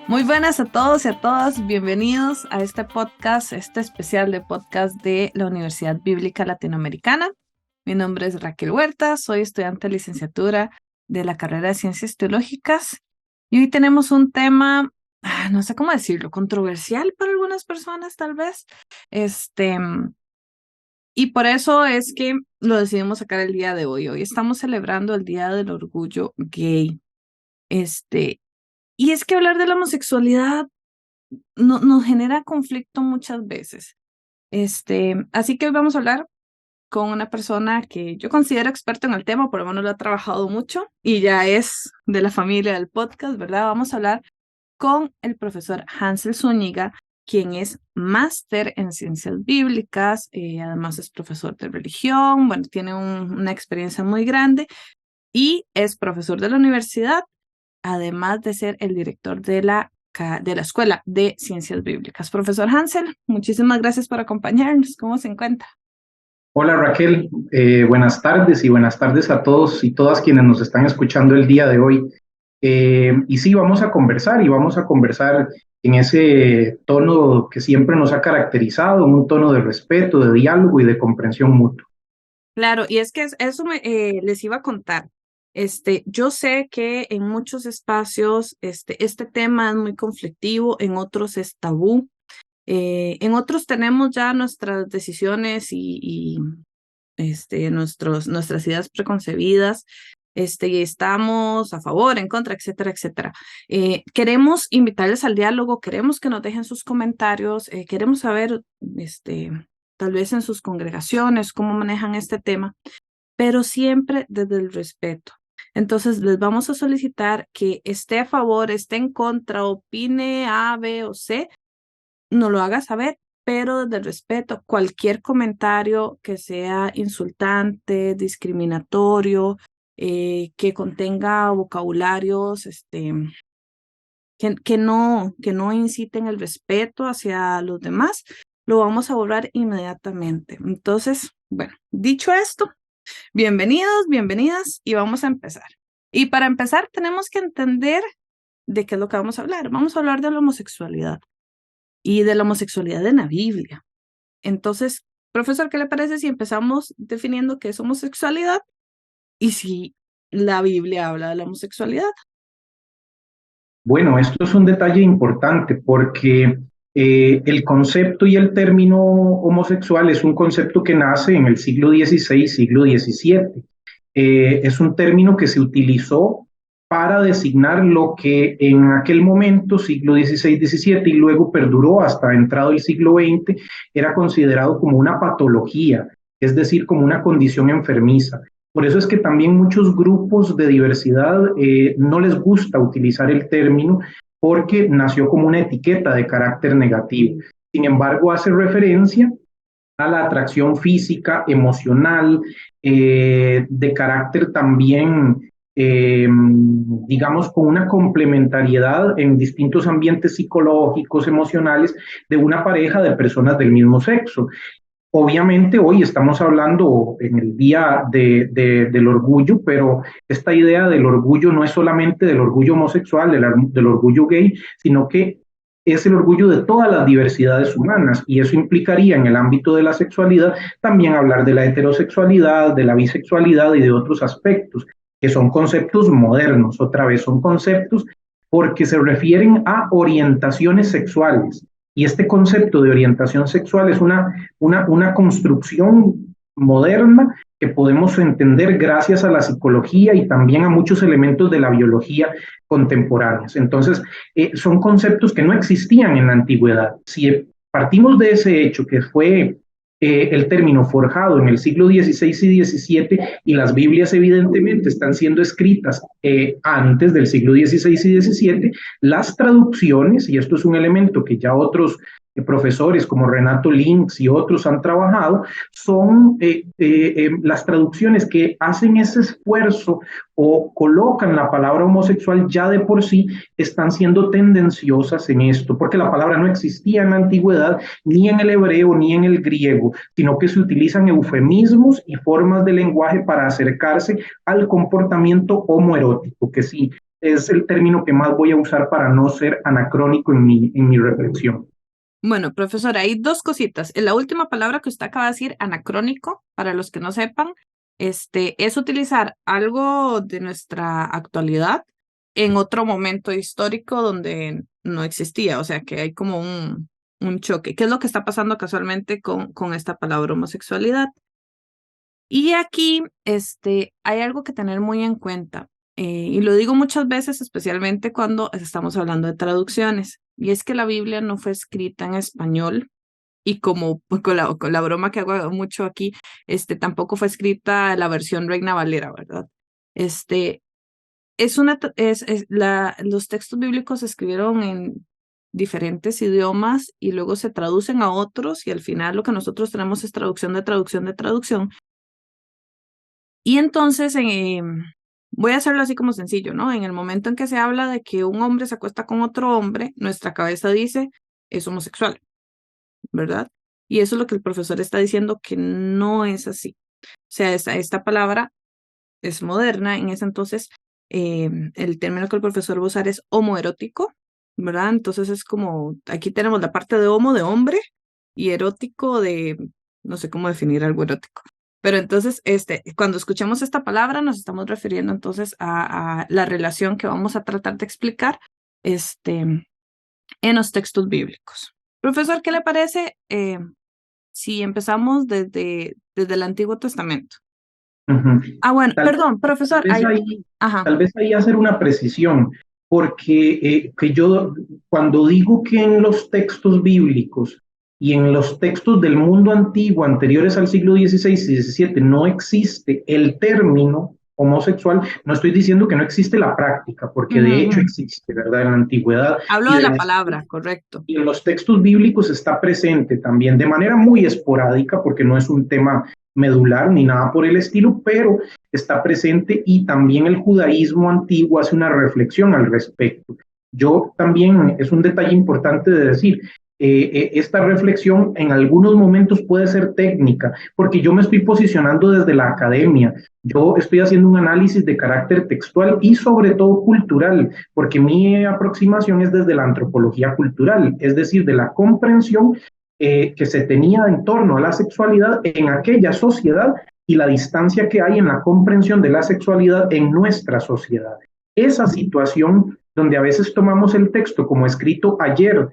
Muy buenas a todos y a todas, bienvenidos a este podcast, este especial de podcast de la Universidad Bíblica Latinoamericana. Mi nombre es Raquel Huerta, soy estudiante de licenciatura de la carrera de Ciencias Teológicas y hoy tenemos un tema, no sé cómo decirlo, controversial para algunas personas tal vez, y por eso es que lo decidimos sacar el día de hoy. Hoy estamos celebrando el Día del Orgullo Gay. Y es que hablar de la homosexualidad nos genera conflicto muchas veces. Así que hoy vamos a hablar con una persona que yo considero experta en el tema, por lo menos lo ha trabajado mucho y ya es de la familia del podcast, ¿verdad? Vamos a hablar con el profesor Hansel Zúñiga, quien es máster en ciencias bíblicas, además es profesor de religión, bueno, tiene una experiencia muy grande y es profesor de la universidad, además de ser el director de la Escuela de Ciencias Bíblicas. Profesor Hansel, muchísimas gracias por acompañarnos. ¿Cómo se encuentra? Hola Raquel, buenas tardes y buenas tardes a todos y todas quienes nos están escuchando el día de hoy. Y sí, vamos a conversar en ese tono que siempre nos ha caracterizado, un tono de respeto, de diálogo y de comprensión mutua. Claro, y es que eso les iba a contar. Yo sé que en muchos espacios este tema es muy conflictivo, en otros es tabú, en otros tenemos ya nuestras decisiones y nuestras ideas preconcebidas, y estamos a favor, en contra, etcétera, etcétera. Queremos invitarles al diálogo, queremos que nos dejen sus comentarios, queremos saber, tal vez en sus congregaciones, cómo manejan este tema, pero siempre desde el respeto. Entonces, les vamos a solicitar que esté a favor, esté en contra, opine A, B o C, nos lo haga saber, pero desde el respeto, cualquier comentario que sea insultante, discriminatorio, que contenga vocabularios que no inciten el respeto hacia los demás, lo vamos a borrar inmediatamente. Entonces, bueno, dicho esto, bienvenidos, bienvenidas y vamos a empezar. Y para empezar tenemos que entender de qué es lo que vamos a hablar. Vamos a hablar de la homosexualidad y de la homosexualidad en la Biblia. Entonces, profesor, ¿qué le parece si empezamos definiendo qué es homosexualidad y si la Biblia habla de la homosexualidad? Bueno, esto es un detalle importante porque el concepto y el término homosexual es un concepto que nace en el siglo XVI, siglo XVII. Es un término que se utilizó para designar lo que en aquel momento, siglo XVI, XVII, y luego perduró hasta entrado el siglo XX, era considerado como una patología, es decir, como una condición enfermiza. Por eso es que también muchos grupos de diversidad no les gusta utilizar el término porque nació como una etiqueta de carácter negativo. Sin embargo, hace referencia a la atracción física, emocional, de carácter también, digamos, con una complementariedad en distintos ambientes psicológicos, emocionales, de una pareja de personas del mismo sexo. Obviamente hoy estamos hablando en el día del orgullo, pero esta idea del orgullo no es solamente del orgullo homosexual, del orgullo gay, sino que es el orgullo de todas las diversidades humanas, y eso implicaría en el ámbito de la sexualidad también hablar de la heterosexualidad, de la bisexualidad y de otros aspectos, que son conceptos modernos, otra vez son conceptos porque se refieren a orientaciones sexuales. Y este concepto de orientación sexual es una construcción moderna que podemos entender gracias a la psicología y también a muchos elementos de la biología contemporáneas. Entonces, son conceptos que no existían en la antigüedad. Si partimos de ese hecho que fue el término forjado en el siglo XVI y XVII, y las Biblias evidentemente están siendo escritas antes del siglo XVI y XVII, las traducciones, y esto es un elemento que ya otros profesores como Renato Links y otros han trabajado, son las traducciones que hacen ese esfuerzo o colocan la palabra homosexual ya de por sí, están siendo tendenciosas en esto, porque la palabra no existía en la antigüedad, ni en el hebreo, ni en el griego, sino que se utilizan eufemismos y formas de lenguaje para acercarse al comportamiento homoerótico, que sí, es el término que más voy a usar para no ser anacrónico en mi reflexión. Bueno, profesora, hay dos cositas. La última palabra que usted acaba de decir, anacrónico, para los que no sepan, es utilizar algo de nuestra actualidad en otro momento histórico donde no existía, o sea que hay como un choque. ¿Qué es lo que está pasando casualmente con esta palabra homosexualidad? Y aquí hay algo que tener muy en cuenta, y lo digo muchas veces, especialmente cuando estamos hablando de traducciones, y es que la Biblia no fue escrita en español, y como pues, con la broma que hago mucho aquí, tampoco fue escrita la versión Reina Valera, ¿verdad? Los textos bíblicos se escribieron en diferentes idiomas y luego se traducen a otros, y al final lo que nosotros tenemos es traducción de traducción de traducción. Y entonces, voy a hacerlo así como sencillo, ¿no? En el momento en que se habla de que un hombre se acuesta con otro hombre, nuestra cabeza dice es homosexual, ¿verdad? Y eso es lo que el profesor está diciendo, que no es así. O sea, esta palabra es moderna. En ese entonces, el término que el profesor va a usar es homoerótico, ¿verdad? Entonces es como, aquí tenemos la parte de homo, de hombre, y erótico de, no sé cómo definir algo erótico. Pero entonces, cuando escuchemos esta palabra, nos estamos refiriendo entonces a la relación que vamos a tratar de explicar en los textos bíblicos. Profesor, ¿qué le parece si empezamos desde el Antiguo Testamento? Ujú. Ah, bueno, Tal, perdón, tal profesor, vez ahí, ajá. tal vez ahí hacer una precisión, porque que yo cuando digo que en los textos bíblicos y en los textos del mundo antiguo anteriores al siglo XVI y XVII no existe el término homosexual, no estoy diciendo que no existe la práctica, porque Ujú, de hecho ujú. existe, ¿verdad? En la antigüedad Hablo y de de la la palabra, correcto. y en los textos bíblicos está presente también de manera muy esporádica, porque no es un tema medular ni nada por el estilo, pero está presente y también el judaísmo antiguo hace una reflexión al respecto. Yo también, es un detalle importante de decir, esta reflexión en algunos momentos puede ser técnica, porque yo me estoy posicionando desde la academia, yo estoy haciendo un análisis de carácter textual y sobre todo cultural, porque mi aproximación es desde la antropología cultural, es decir, de la comprensión que se tenía en torno a la sexualidad en aquella sociedad y la distancia que hay en la comprensión de la sexualidad en nuestra sociedad. Esa situación donde a veces tomamos el texto como escrito ayer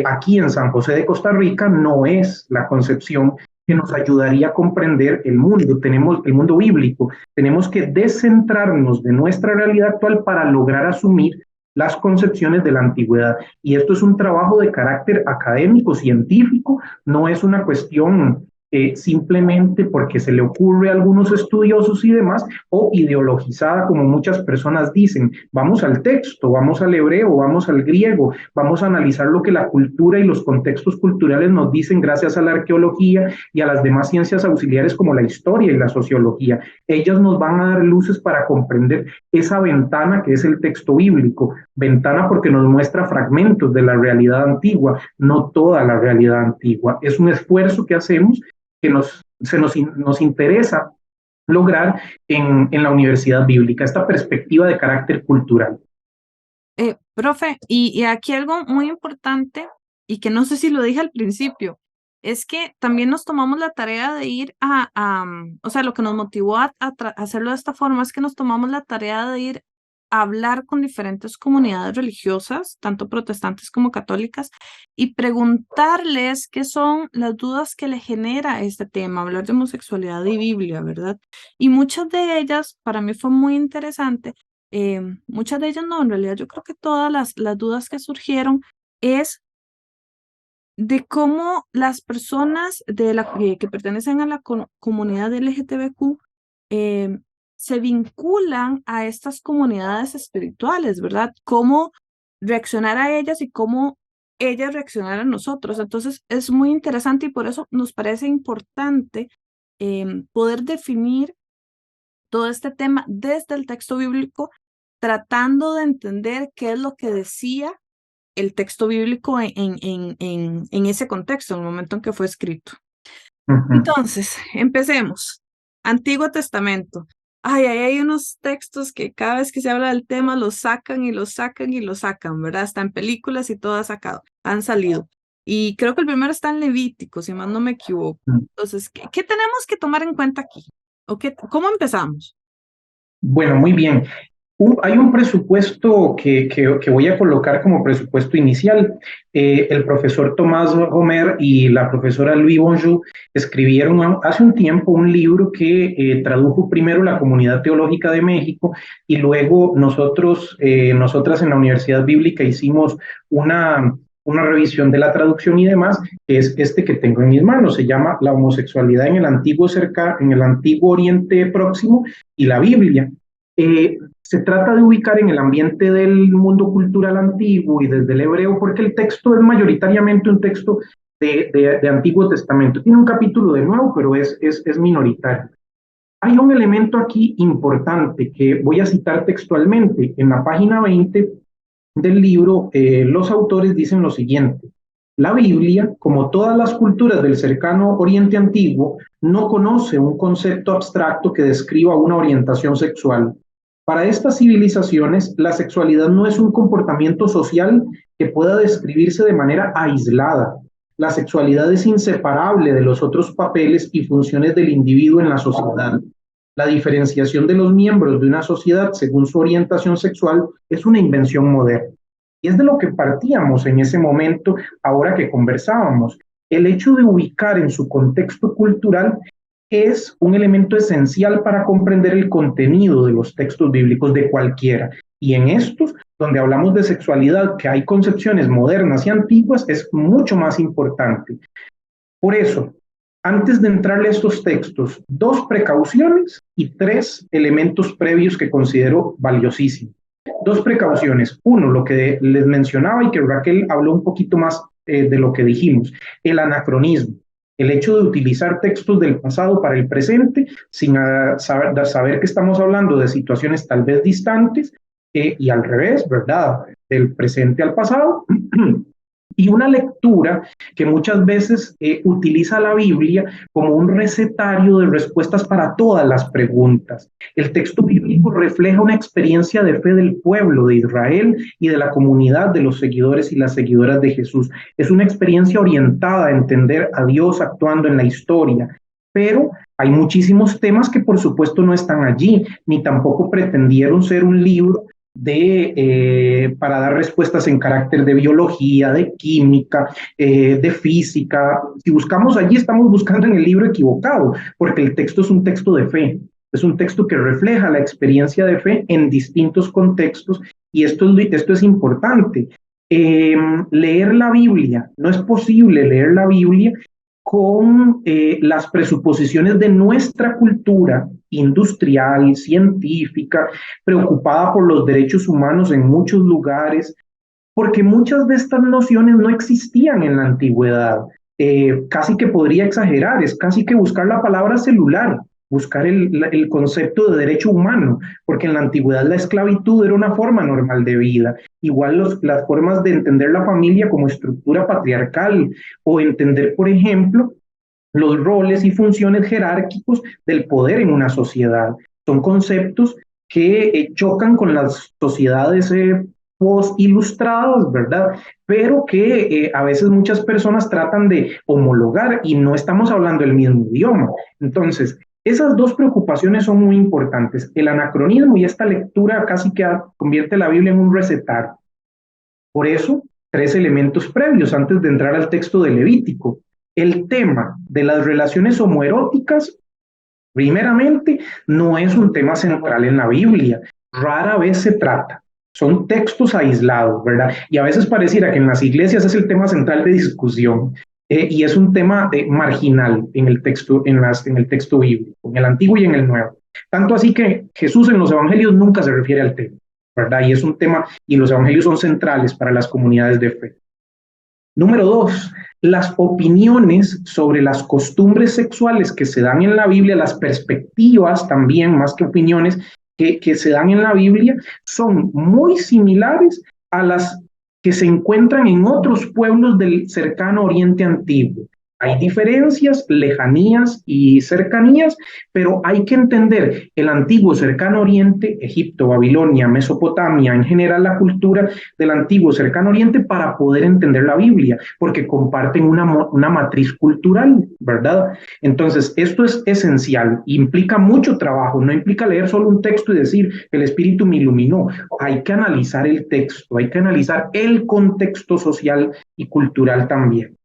aquí en San José de Costa Rica no es la concepción que nos ayudaría a comprender el mundo. Tenemos el mundo bíblico. Tenemos que descentrarnos de nuestra realidad actual para lograr asumir las concepciones de la antigüedad. Y esto es un trabajo de carácter académico, científico, no es una cuestión simplemente porque se le ocurre a algunos estudiosos y demás, o ideologizada, como muchas personas dicen. Vamos al texto, vamos al hebreo, vamos al griego, vamos a analizar lo que la cultura y los contextos culturales nos dicen gracias a la arqueología y a las demás ciencias auxiliares como la historia y la sociología. Ellas nos van a dar luces para comprender esa ventana que es el texto bíblico, ventana porque nos muestra fragmentos de la realidad antigua, no toda la realidad antigua. Es un esfuerzo que hacemos que nos interesa lograr en la universidad bíblica, esta perspectiva de carácter cultural. Profe, y aquí algo muy importante, y que no sé si lo dije al principio, es que también nos tomamos la tarea de ir o sea, lo que nos motivó a hacerlo de esta forma es que nos tomamos la tarea de ir a hablar con diferentes comunidades religiosas, tanto protestantes como católicas, y preguntarles qué son las dudas que le genera este tema, hablar de homosexualidad y Biblia, ¿verdad? Y muchas de ellas, para mí fue muy interesante. Muchas de ellas no, en realidad yo creo que todas las dudas que surgieron es de cómo las personas que pertenecen a la comunidad LGTBQ se vinculan a estas comunidades espirituales, ¿verdad? Cómo reaccionar a ellas y cómo ellas reaccionar a nosotros. Entonces es muy interesante y por eso nos parece importante poder definir todo este tema desde el texto bíblico, tratando de entender qué es lo que decía el texto bíblico en ese contexto, en el momento en que fue escrito. Uh -huh. Entonces, empecemos. Antiguo Testamento. ay, hay unos textos que cada vez que se habla del tema los sacan y los sacan y los sacan, ¿verdad? Está en películas y todo han salido. Y creo que el primero está en Levítico, si más no me equivoco. Entonces, ¿qué tenemos que tomar en cuenta aquí? ¿Cómo empezamos? Bueno, muy bien. Hay un presupuesto que voy a colocar como presupuesto inicial. El profesor Tomás Homer y la profesora Louis Bonjour escribieron hace un tiempo un libro que tradujo primero la Comunidad Teológica de México y luego nosotras en la Universidad Bíblica hicimos una revisión de la traducción y demás, que es este que tengo en mis manos. Se llama La homosexualidad en el antiguo Oriente Próximo y la Biblia. Se trata de ubicar en el ambiente del mundo cultural antiguo y desde el hebreo, porque el texto es mayoritariamente un texto de Antiguo Testamento. Tiene un capítulo de Nuevo, pero es minoritario. Hay un elemento aquí importante que voy a citar textualmente. En la página 20 del libro, los autores dicen lo siguiente. La Biblia, como todas las culturas del cercano Oriente Antiguo, no conoce un concepto abstracto que describa una orientación sexual. Para estas civilizaciones, la sexualidad no es un comportamiento social que pueda describirse de manera aislada. La sexualidad es inseparable de los otros papeles y funciones del individuo en la sociedad. La diferenciación de los miembros de una sociedad según su orientación sexual es una invención moderna. Y es de lo que partíamos en ese momento, ahora que conversábamos. El hecho de ubicar en su contexto cultural es un elemento esencial para comprender el contenido de los textos bíblicos de cualquiera. Y en estos, donde hablamos de sexualidad, que hay concepciones modernas y antiguas, es mucho más importante. Por eso, antes de entrarle a estos textos, 2 precauciones y 3 elementos previos que considero valiosísimos. 2 precauciones. Uno, lo que les mencionaba y que Raquel habló un poquito más de lo que dijimos, el anacronismo. El hecho de utilizar textos del pasado para el presente sin saber que estamos hablando de situaciones tal vez distantes y al revés, ¿verdad? Del presente al pasado. Y una lectura que muchas veces utiliza la Biblia como un recetario de respuestas para todas las preguntas. El texto bíblico refleja una experiencia de fe del pueblo de Israel y de la comunidad de los seguidores y las seguidoras de Jesús. Es una experiencia orientada a entender a Dios actuando en la historia, pero hay muchísimos temas que por supuesto no están allí, ni tampoco pretendieron ser un libro para dar respuestas en carácter de biología, de química, de física. Si buscamos allí, estamos buscando en el libro equivocado, porque el texto es un texto de fe, es un texto que refleja la experiencia de fe en distintos contextos, y esto es importante. Leer la Biblia, no es posible leer la Biblia con las presuposiciones de nuestra cultura industrial, científica, preocupada por los derechos humanos en muchos lugares, porque muchas de estas nociones no existían en la antigüedad. Casi que podría exagerar, es casi que buscar la palabra celular, buscar el concepto de derecho humano, porque en la antigüedad la esclavitud era una forma normal de vida. Igual las formas de entender la familia como estructura patriarcal o entender, por ejemplo, los roles y funciones jerárquicos del poder en una sociedad. Son conceptos que chocan con las sociedades post-ilustradas, ¿verdad? Pero que a veces muchas personas tratan de homologar y no estamos hablando el mismo idioma. Entonces, esas 2 preocupaciones son muy importantes. El anacronismo y esta lectura casi que convierte la Biblia en un recetario. Por eso, 3 elementos previos antes de entrar al texto de Levítico. El tema de las relaciones homoeróticas, primeramente, no es un tema central en la Biblia. Rara vez se trata. Son textos aislados, ¿verdad? Y a veces pareciera que en las iglesias es el tema central de discusión. Y es un tema marginal en el texto bíblico, en el Antiguo y en el Nuevo. Tanto así que Jesús en los evangelios nunca se refiere al tema, ¿verdad? Y es un tema, y los evangelios son centrales para las comunidades de fe. Número 2, las opiniones sobre las costumbres sexuales que se dan en la Biblia, las perspectivas también, más que opiniones, que se dan en la Biblia, son muy similares a las que se encuentran en otros pueblos del cercano Oriente Antiguo. Hay diferencias, lejanías y cercanías, pero hay que entender el antiguo cercano oriente, Egipto, Babilonia, Mesopotamia, en general la cultura del antiguo cercano oriente para poder entender la Biblia, porque comparten una matriz cultural, ¿verdad? Entonces, esto es esencial, implica mucho trabajo, no implica leer solo un texto y decir, el Espíritu me iluminó. Hay que analizar el texto, hay que analizar el contexto social y cultural también.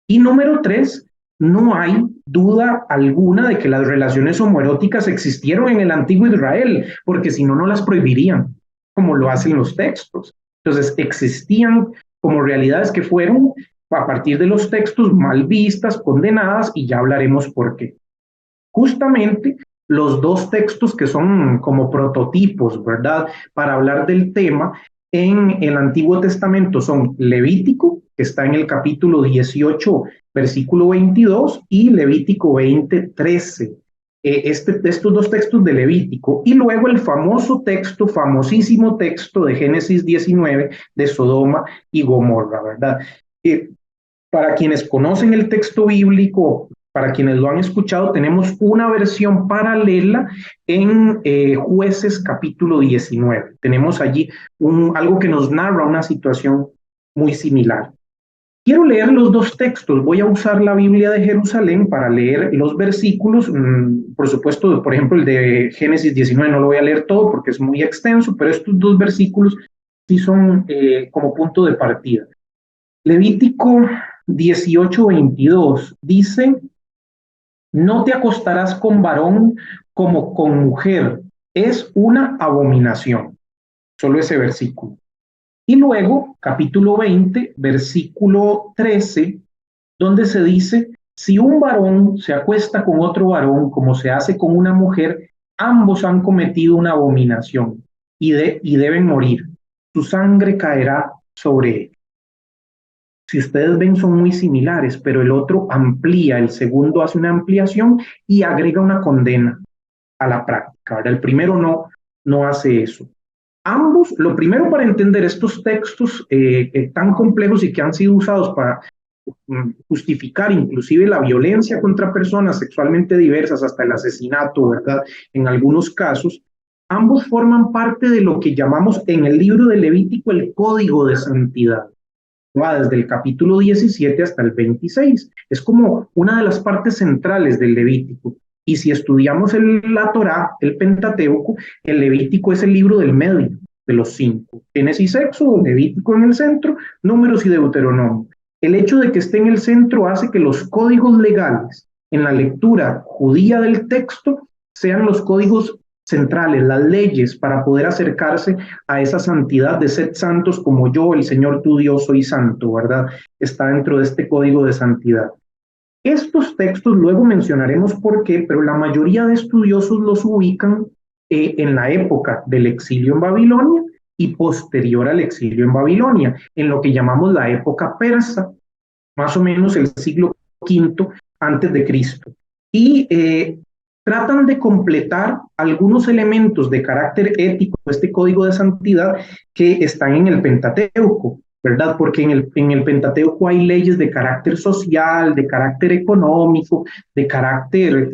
Y número tres, no hay duda alguna de que las relaciones homoeróticas existieron en el antiguo Israel, porque si no, no las prohibirían, como lo hacen los textos. Entonces, existían como realidades que fueron, a partir de los textos, mal vistas, condenadas, y ya hablaremos por qué. Justamente los dos textos que son como prototipos, ¿verdad? Para hablar del tema en el Antiguo Testamento son Levítico, que está en el capítulo 18, versículo 22, y Levítico 20, 13. Estos dos textos de Levítico, y luego el famoso texto, famosísimo texto de Génesis 19, de Sodoma y Gomorra, ¿verdad? Para quienes conocen el texto bíblico, para quienes lo han escuchado, tenemos una versión paralela en Jueces capítulo 19. Tenemos allí algo que nos narra una situación muy similar. Quiero leer los dos textos. Voy a usar la Biblia de Jerusalén para leer los versículos. Por supuesto, por ejemplo, el de Génesis 19 no lo voy a leer todo porque es muy extenso, pero estos dos versículos sí son como punto de partida. Levítico 18:22 dice, no te acostarás con varón como con mujer, es una abominación. Solo ese versículo. Y luego, capítulo 20, versículo 13, donde se dice, si un varón se acuesta con otro varón como se hace con una mujer, ambos han cometido una abominación y deben morir. Su sangre caerá sobre él. Si ustedes ven, son muy similares, pero el otro amplía, el segundo hace una ampliación y agrega una condena a la práctica, ¿verdad? El primero no hace eso. Ambos, lo primero para entender estos textos tan complejos y que han sido usados para justificar inclusive la violencia contra personas sexualmente diversas, hasta el asesinato, ¿verdad? En algunos casos, ambos forman parte de lo que llamamos en el libro de Levítico el código de santidad. Va desde el capítulo 17 hasta el 26. Es como una de las partes centrales del Levítico. Y si estudiamos la Torá, el Pentateuco, el Levítico es el libro del medio de los cinco. Génesis, Éxodo, Levítico en el centro, Números y Deuteronomio. El hecho de que esté en el centro hace que los códigos legales en la lectura judía del texto sean los códigos centrales, las leyes para poder acercarse a esa santidad de sed santos como yo, el Señor tu Dios, soy santo, ¿verdad? Está dentro de este código de santidad. Estos textos luego mencionaremos por qué, pero la mayoría de estudiosos los ubican en la época del exilio en Babilonia y posterior al exilio en Babilonia, en lo que llamamos la época persa, más o menos el siglo V antes de Cristo. Y tratan de completar algunos elementos de carácter ético, este código de santidad que están en el Pentateuco, ¿verdad? Porque en el Pentateuco hay leyes de carácter social, de carácter económico, de carácter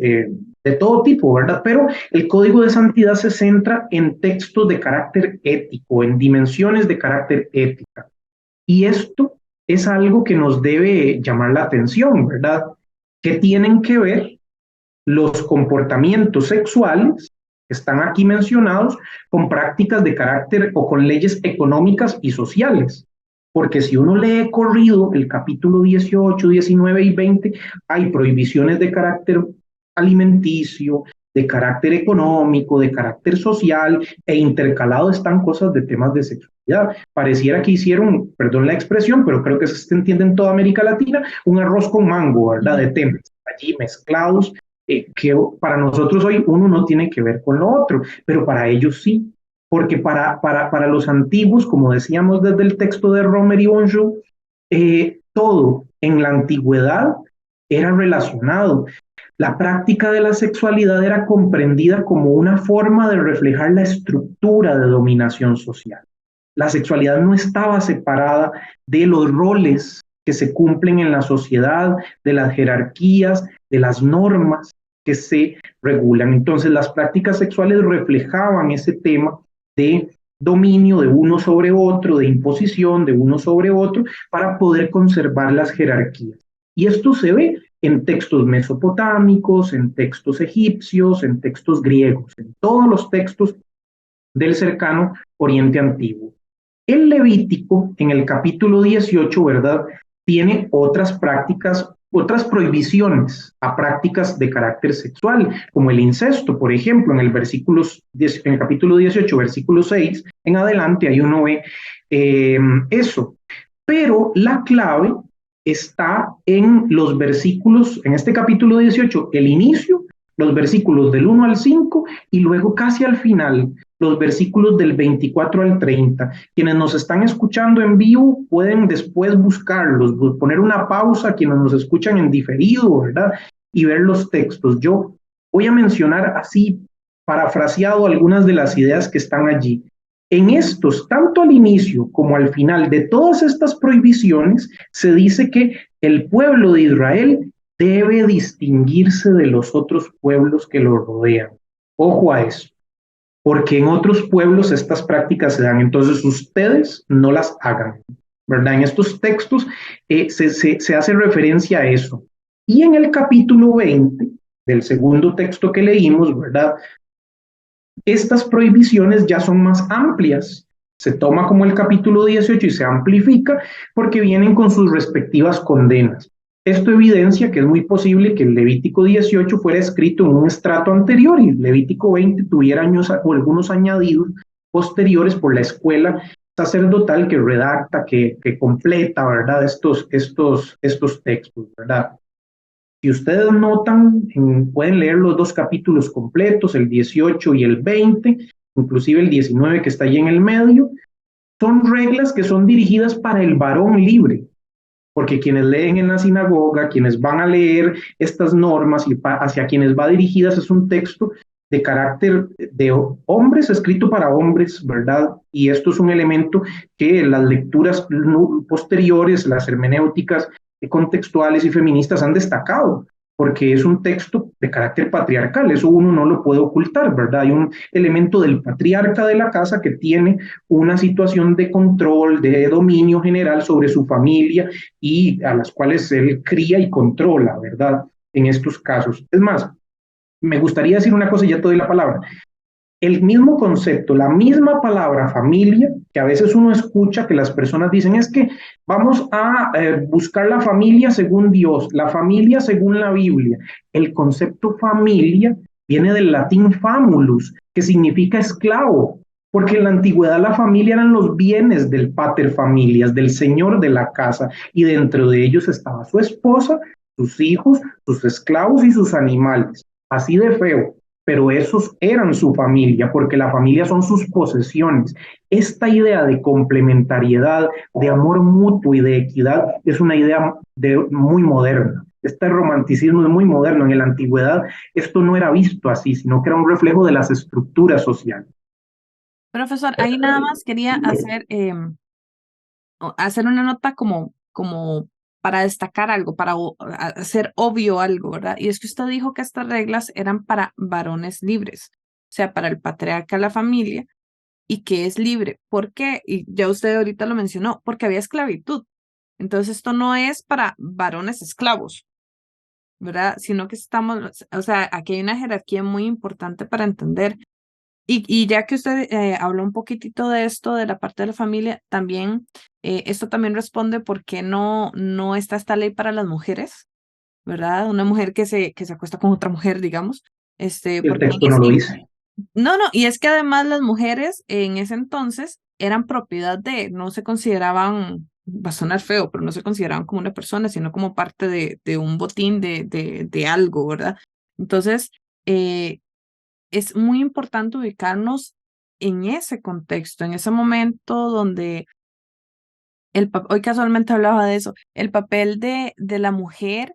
de todo tipo, ¿verdad? Pero el código de santidad se centra en textos de carácter ético, en dimensiones de carácter ética. Y esto es algo que nos debe llamar la atención, ¿verdad? ¿Qué tienen que ver los comportamientos sexuales que están aquí mencionados con prácticas de carácter o con leyes económicas y sociales? Porque si uno lee corrido el capítulo 18, 19 y 20, hay prohibiciones de carácter alimenticio, de carácter económico, de carácter social, e intercalado están cosas de temas de sexualidad. Pareciera que hicieron, perdón la expresión, pero creo que se entiende en toda América Latina, un arroz con mango, ¿verdad? De temas allí mezclados, que para nosotros hoy uno no tiene que ver con lo otro, pero para ellos sí, porque para los antiguos, como decíamos desde el texto de Romer y Bonjour, todo en la antigüedad era relacionado. La práctica de la sexualidad era comprendida como una forma de reflejar la estructura de dominación social. La sexualidad no estaba separada de los roles que se cumplen en la sociedad, de las jerarquías, de las normas que se regulan. Entonces, las prácticas sexuales reflejaban ese tema de dominio de uno sobre otro, de imposición de uno sobre otro, para poder conservar las jerarquías. Y esto se ve en textos mesopotámicos, en textos egipcios, en textos griegos, en todos los textos del cercano Oriente Antiguo. El Levítico, en el capítulo 18, ¿verdad?, tiene otras prácticas, otras prohibiciones a prácticas de carácter sexual, como el incesto, por ejemplo, en el capítulo 18, versículo 6, en adelante, ahí uno ve eso. Pero la clave está en los versículos, en este capítulo 18, el inicio, los versículos del 1 al 5 y luego casi al final, los versículos del 24 al 30. Quienes nos están escuchando en vivo pueden después buscarlos, poner una pausa, quienes nos escuchan en diferido, ¿verdad? Y ver los textos. Yo voy a mencionar así, parafraseado, algunas de las ideas que están allí. En estos, tanto al inicio como al final de todas estas prohibiciones, se dice que el pueblo de Israel debe distinguirse de los otros pueblos que lo rodean. Ojo a eso, porque en otros pueblos estas prácticas se dan, entonces ustedes no las hagan, ¿verdad? En estos textos se hace referencia a eso. Y en el capítulo 20 del segundo texto que leímos, ¿verdad?, estas prohibiciones ya son más amplias. Se toma como el capítulo 18 y se amplifica porque vienen con sus respectivas condenas. Esto evidencia que es muy posible que el Levítico 18 fuera escrito en un estrato anterior y el Levítico 20 tuviera o algunos añadidos posteriores por la escuela sacerdotal que redacta, que completa, ¿verdad?, estos textos, ¿verdad? Si ustedes notan, pueden leer los dos capítulos completos, el 18 y el 20, inclusive el 19 que está allí en el medio. Son reglas que son dirigidas para el varón libre, porque quienes leen en la sinagoga, quienes van a leer estas normas y hacia quienes va dirigidas, es un texto de carácter de hombres, escrito para hombres, ¿verdad? Y esto es un elemento que las lecturas posteriores, las hermenéuticas contextuales y feministas han destacado, porque es un texto de carácter patriarcal, eso uno no lo puede ocultar, ¿verdad? Hay un elemento del patriarca de la casa que tiene una situación de control, de dominio general sobre su familia y a las cuales él cría y controla, ¿verdad? En estos casos. Es más, me gustaría decir una cosa y ya te doy la palabra. El mismo concepto, la misma palabra familia, que a veces uno escucha que las personas dicen es que vamos a buscar la familia según Dios, la familia según la Biblia. El concepto familia viene del latín famulus, que significa esclavo, porque en la antigüedad la familia eran los bienes del pater familias, del señor de la casa, y dentro de ellos estaba su esposa, sus hijos, sus esclavos y sus animales. Así de feo, pero esos eran su familia, porque la familia son sus posesiones. Esta idea de complementariedad, de amor mutuo y de equidad es una idea muy moderna. Este romanticismo es muy moderno. En la antigüedad esto no era visto así, sino que era un reflejo de las estructuras sociales. Profesor, ahí nada más quería hacer una nota como para destacar algo, para hacer obvio algo, ¿verdad? Y es que usted dijo que estas reglas eran para varones libres, o sea, para el patriarca de la familia, y que es libre. ¿Por qué? Y ya usted ahorita lo mencionó, porque había esclavitud. Entonces esto no es para varones esclavos, ¿verdad? Sino que estamos, o sea, aquí hay una jerarquía muy importante para entender. Y ya que usted habló un poquitito de esto, de la parte de la familia, también, esto también responde por qué no está esta ley para las mujeres, ¿verdad? Una mujer que se acuesta con otra mujer, digamos, El porque texto no lo dice. no, y es que además las mujeres en ese entonces eran propiedad no se consideraban, va a sonar feo, pero no se consideraban como una persona, sino como parte de un botín de algo, ¿verdad? Entonces, es muy importante ubicarnos en ese contexto, en ese momento donde hoy casualmente hablaba de eso, el papel de la mujer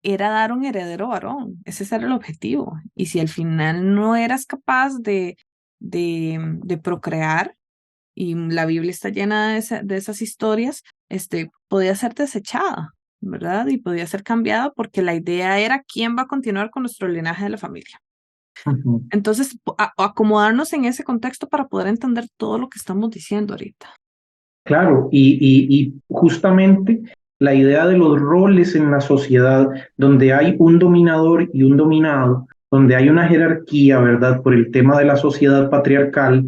era dar un heredero varón, ese era el objetivo. Y si al final no eras capaz de procrear, y la Biblia está llena de esas historias, podía ser desechada, ¿verdad? Y podía ser cambiada porque la idea era quién va a continuar con nuestro linaje de la familia. Ujú. Entonces, acomodarnos en ese contexto para poder entender todo lo que estamos diciendo ahorita. Claro, y justamente la idea de los roles en la sociedad, donde hay un dominador y un dominado, donde hay una jerarquía, ¿verdad? Por el tema de la sociedad patriarcal,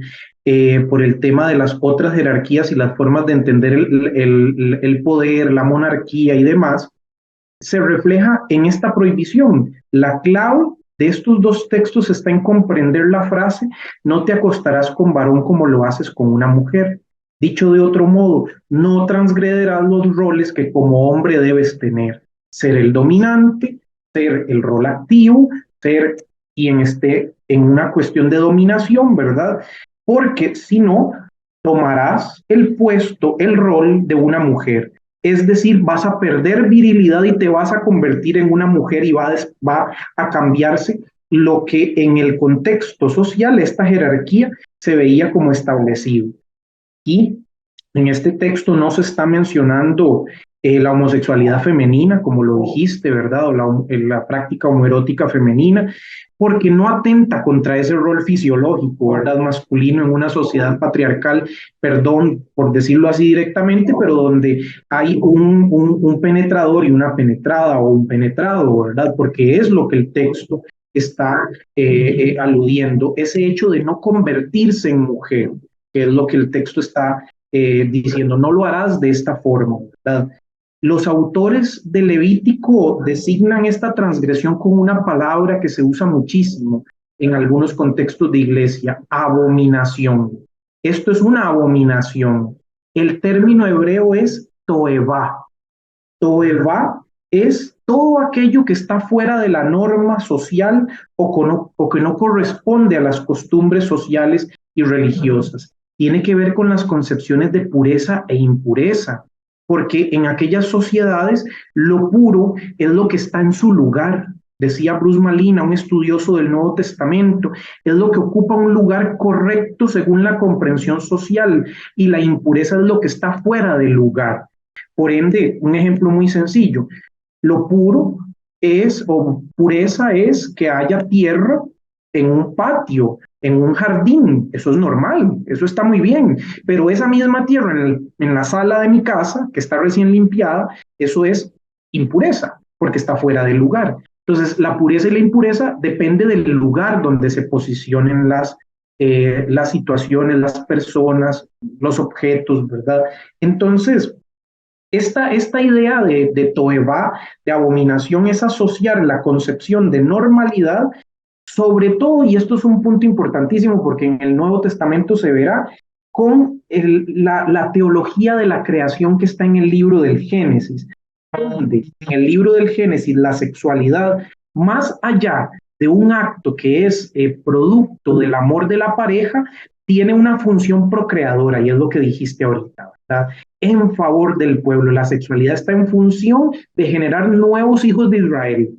por el tema de las otras jerarquías y las formas de entender el poder, la monarquía y demás, se refleja en esta prohibición. La clave de estos dos textos está en comprender la frase, no te acostarás con varón como lo haces con una mujer. Dicho de otro modo, no transgrederás los roles que como hombre debes tener. Ser el dominante, ser el rol activo, ser quien esté en una cuestión de dominación, ¿verdad? Porque si no, tomarás el puesto, el rol de una mujer. Es decir, vas a perder virilidad y te vas a convertir en una mujer y va a cambiarse lo que en el contexto social, esta jerarquía, se veía como establecido. Y en este texto no se está mencionando la homosexualidad femenina, como lo dijiste, ¿verdad? O la práctica homoerótica femenina, porque no atenta contra ese rol fisiológico, ¿verdad? Masculino en una sociedad patriarcal, perdón por decirlo así directamente, pero donde hay un penetrador y una penetrada o un penetrado, ¿verdad? Porque es lo que el texto está aludiendo, ese hecho de no convertirse en mujer, que es lo que el texto está diciendo, no lo harás de esta forma, ¿verdad? Los autores de Levítico designan esta transgresión con una palabra que se usa muchísimo en algunos contextos de iglesia, abominación. Esto es una abominación. El término hebreo es toevá. Toevá es todo aquello que está fuera de la norma social o que no corresponde a las costumbres sociales y religiosas. Tiene que ver con las concepciones de pureza e impureza, porque en aquellas sociedades lo puro es lo que está en su lugar. Decía Bruce Malina, un estudioso del Nuevo Testamento, es lo que ocupa un lugar correcto según la comprensión social y la impureza es lo que está fuera del lugar. Por ende, un ejemplo muy sencillo, lo puro es, o pureza es que haya tierra en un patio, en un jardín, eso es normal, eso está muy bien, pero esa misma tierra en la sala de mi casa, que está recién limpiada, eso es impureza, porque está fuera del lugar. Entonces, la pureza y la impureza depende del lugar donde se posicionen las situaciones, las personas, los objetos, ¿verdad? Entonces, esta idea de toevá, de abominación, es asociar la concepción de normalidad, sobre todo, y esto es un punto importantísimo porque en el Nuevo Testamento se verá, con la teología de la creación que está en el libro del Génesis, donde en el libro del Génesis la sexualidad, más allá de un acto que es producto del amor de la pareja, tiene una función procreadora, y es lo que dijiste ahorita, ¿verdad? En favor del pueblo. La sexualidad está en función de generar nuevos hijos de Israel,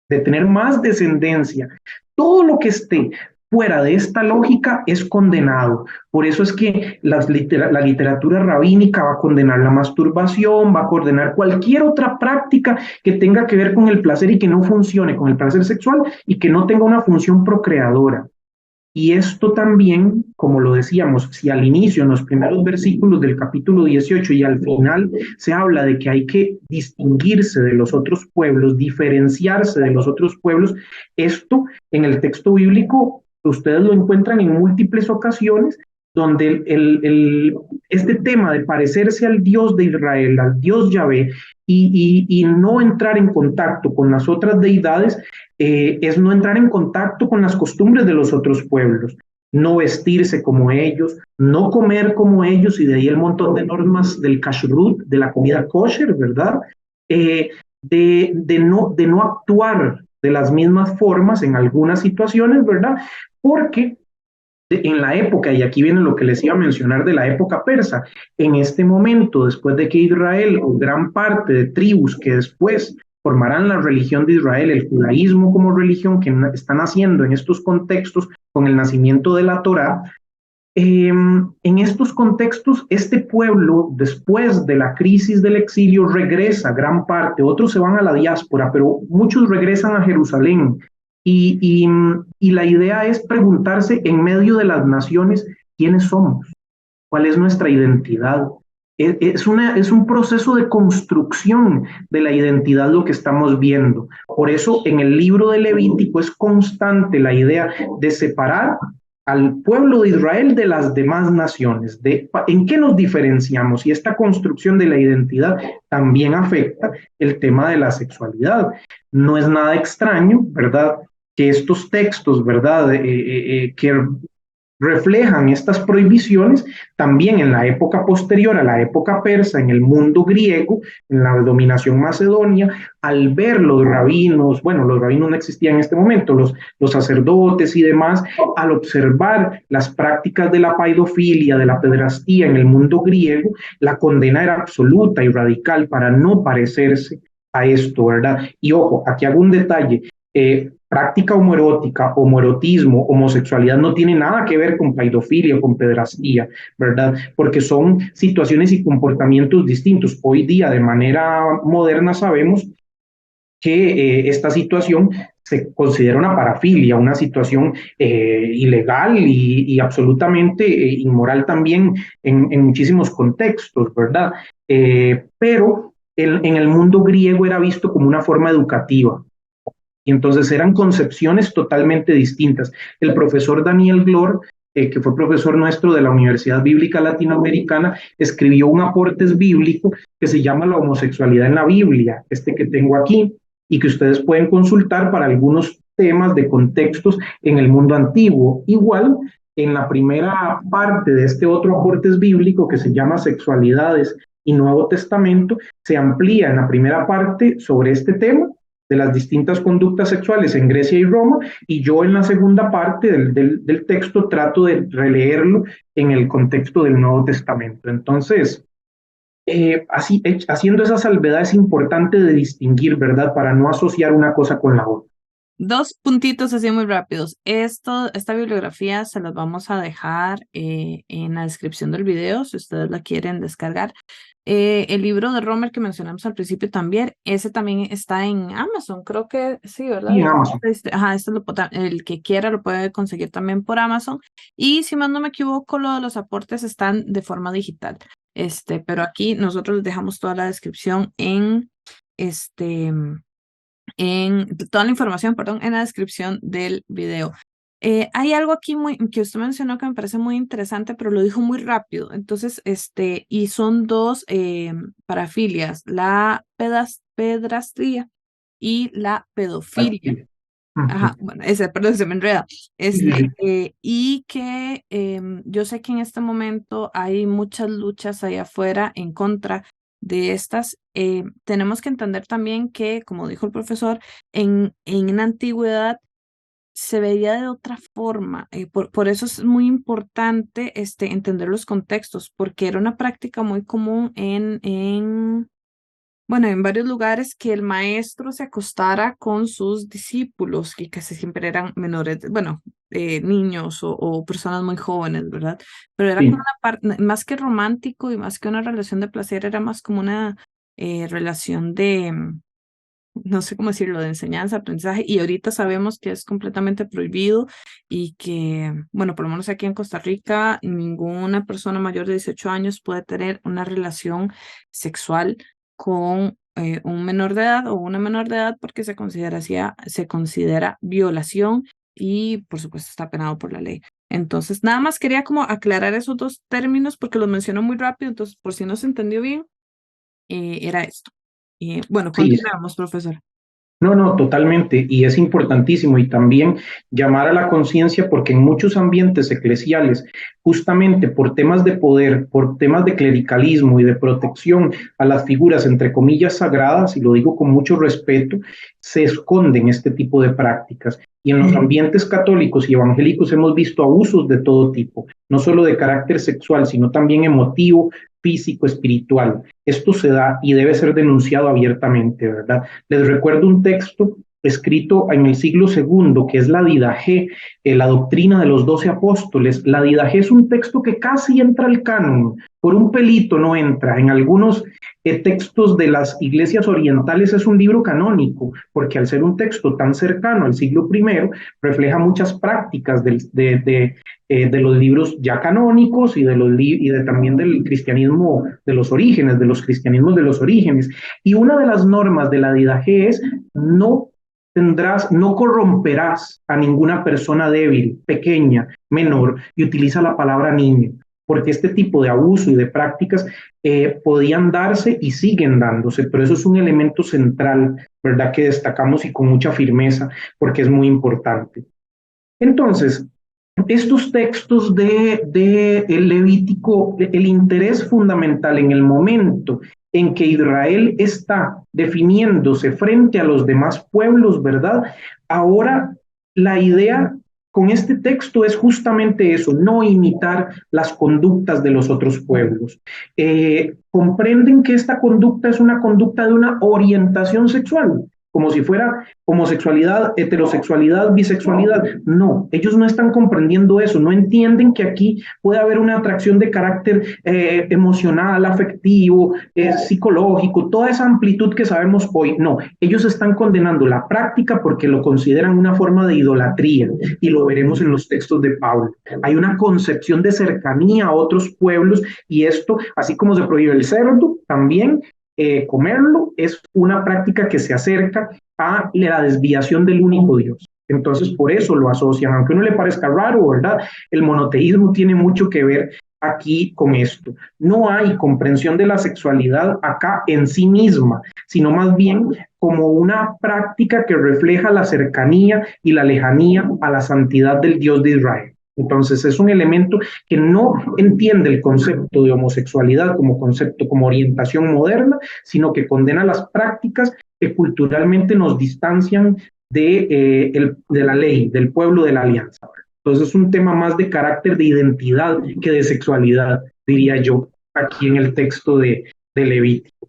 de tener más descendencia. Todo lo que esté fuera de esta lógica es condenado. Por eso es que la literatura rabínica va a condenar la masturbación, va a condenar cualquier otra práctica que tenga que ver con el placer y que no funcione con el placer sexual y que no tenga una función procreadora. Y esto también, como lo decíamos, si al inicio, en los primeros versículos del capítulo 18 y al final se habla de que hay que distinguirse de los otros pueblos, diferenciarse de los otros pueblos, esto en el texto bíblico ustedes lo encuentran en múltiples ocasiones donde este tema de parecerse al Dios de Israel, al Dios Yahvé, y no entrar en contacto con las otras deidades, es no entrar en contacto con las costumbres de los otros pueblos, no vestirse como ellos, no comer como ellos, y de ahí el montón de normas del kashrut, de la comida kosher, ¿verdad? De no actuar de las mismas formas en algunas situaciones, ¿verdad? Porque en la época, y aquí viene lo que les iba a mencionar de la época persa, en este momento, después de que Israel o gran parte de tribus que después formarán la religión de Israel, el judaísmo como religión que están haciendo en estos contextos con el nacimiento de la Torá, En estos contextos, este pueblo, después de la crisis del exilio, regresa gran parte, otros se van a la diáspora, pero muchos regresan a Jerusalén. Y, y, y la idea es preguntarse en medio de las naciones, ¿quiénes somos? ¿Cuál es nuestra identidad? Es un proceso de construcción de la identidad lo que estamos viendo. Por eso en el libro de Levítico es constante la idea de separar al pueblo de Israel de las demás naciones, de en qué nos diferenciamos, y esta construcción de la identidad también afecta el tema de la sexualidad. No es nada extraño, ¿verdad? Que estos textos, ¿verdad? Que reflejan estas prohibiciones también en la época posterior a la época persa, en el mundo griego, en la dominación macedonia, al ver los rabinos, bueno, los rabinos no existían en este momento, los sacerdotes y demás, al observar las prácticas de la paidofilia, de la pederastía en el mundo griego, la condena era absoluta y radical para no parecerse a esto, ¿verdad? Y ojo, aquí hago un detalle, práctica homoerótica, homoerotismo, homosexualidad no tiene nada que ver con paidofilia o con pederastía, ¿verdad? Porque son situaciones y comportamientos distintos. Hoy día, de manera moderna, sabemos que esta situación se considera una parafilia, una situación ilegal y absolutamente inmoral también en muchísimos contextos, ¿verdad? Pero en el mundo griego era visto como una forma educativa, y entonces eran concepciones totalmente distintas. El profesor Daniel Glor, que fue profesor nuestro de la Universidad Bíblica Latinoamericana, escribió un aportes bíblico que se llama La homosexualidad en la Biblia, este que tengo aquí, y que ustedes pueden consultar para algunos temas de contextos en el mundo antiguo. Igual, en la primera parte de este otro aportes bíblico que se llama Sexualidades y Nuevo Testamento, se amplía en la primera parte sobre este tema de las distintas conductas sexuales en Grecia y Roma, y yo en la segunda parte del texto trato de releerlo en el contexto del Nuevo Testamento. Entonces, haciendo esa salvedad es importante de distinguir, ¿verdad? Para no asociar una cosa con la otra. Dos puntitos así muy rápidos. Esta bibliografía se las vamos a dejar en la descripción del video si ustedes la quieren descargar. El libro de Romer que mencionamos al principio también, ese también está en Amazon, creo que sí, ¿verdad? Y en Amazon. Ajá, el que quiera lo puede conseguir también por Amazon. Y si más no me equivoco, lo de los aportes están de forma digital. Pero aquí nosotros les dejamos toda la descripción en toda la información, perdón, en la descripción del video. Hay algo aquí que usted mencionó que me parece muy interesante, pero lo dijo muy rápido. Entonces, y son dos parafilias, la pedrastría y la pedofilia. Ajá, bueno, perdón, se me enreda. Y que yo sé que en este momento hay muchas luchas allá afuera en contra de estas. Tenemos que entender también que, como dijo el profesor, en la antigüedad se veía de otra forma. Por eso es muy importante entender los contextos, porque era una práctica muy común bueno, en varios lugares que el maestro se acostara con sus discípulos, que casi siempre eran menores, bueno, niños o personas muy jóvenes, ¿verdad? Pero era como Sí. una parte, más que romántico y más que una relación de placer, era más como una relación de, no sé cómo decirlo, de enseñanza, aprendizaje, y ahorita sabemos que es completamente prohibido y que, bueno, por lo menos aquí en Costa Rica, ninguna persona mayor de 18 años puede tener una relación sexual con un menor de edad o una menor de edad porque se considera violación y por supuesto está penado por la ley. Entonces, nada más quería como aclarar esos dos términos porque los mencionó muy rápido, entonces por si no se entendió bien, era esto. Bueno, Sí, continuamos, profesor. no, no, totalmente, y es importantísimo y también llamar a la conciencia porque en muchos ambientes eclesiales, justamente por temas de poder, por temas de clericalismo y de protección a las figuras, entre comillas, sagradas, y lo digo con mucho respeto, se esconden este tipo de prácticas. Y en los ambientes católicos y evangélicos hemos visto abusos de todo tipo, no solo de carácter sexual, sino también emotivo, físico, espiritual. Esto se da y debe ser denunciado abiertamente, ¿verdad? Les recuerdo un texto escrito en el siglo segundo, que es la Didaché, la doctrina de los 12 apóstoles. La Didaché es un texto que casi entra al canon, por un pelito no entra. En algunos textos de las iglesias orientales es un libro canónico, porque al ser un texto tan cercano al siglo primero, refleja muchas prácticas de los libros ya canónicos y, también del cristianismo de los orígenes, de los cristianismos de los orígenes. Y una de las normas de la Didaché es no corromperás a ninguna persona débil, pequeña, menor, y utiliza la palabra niño, porque este tipo de abuso y de prácticas podían darse y siguen dándose, pero eso es un elemento central, ¿verdad? Que destacamos y con mucha firmeza, porque es muy importante. Entonces, estos textos de el Levítico, el interés fundamental en el momento en que Israel está definiéndose frente a los demás pueblos, ¿verdad? Ahora la idea con este texto es justamente eso, no imitar las conductas de los otros pueblos. Comprenden que esta conducta es una conducta de una orientación sexual, como si fuera homosexualidad, heterosexualidad, bisexualidad. No, ellos no están comprendiendo eso, no entienden que aquí puede haber una atracción de carácter emocional, afectivo, psicológico, toda esa amplitud que sabemos hoy. No, ellos están condenando la práctica porque lo consideran una forma de idolatría y lo veremos en los textos de Pablo. Hay una concepción de cercanía a otros pueblos y esto, así como se prohíbe el cerdo, también comerlo es una práctica que se acerca a la desviación del único Dios. Entonces, por eso lo asocian, aunque a uno le parezca raro, ¿verdad? El monoteísmo tiene mucho que ver aquí con esto. No hay comprensión de la sexualidad acá en sí misma, sino más bien como una práctica que refleja la cercanía y la lejanía a la santidad del Dios de Israel. Entonces es un elemento que no entiende el concepto de homosexualidad como concepto, como orientación moderna, sino que condena las prácticas que culturalmente nos distancian de la ley, del pueblo de la alianza. Entonces es un tema más de carácter de identidad que de sexualidad, diría yo, aquí en el texto de Levítico.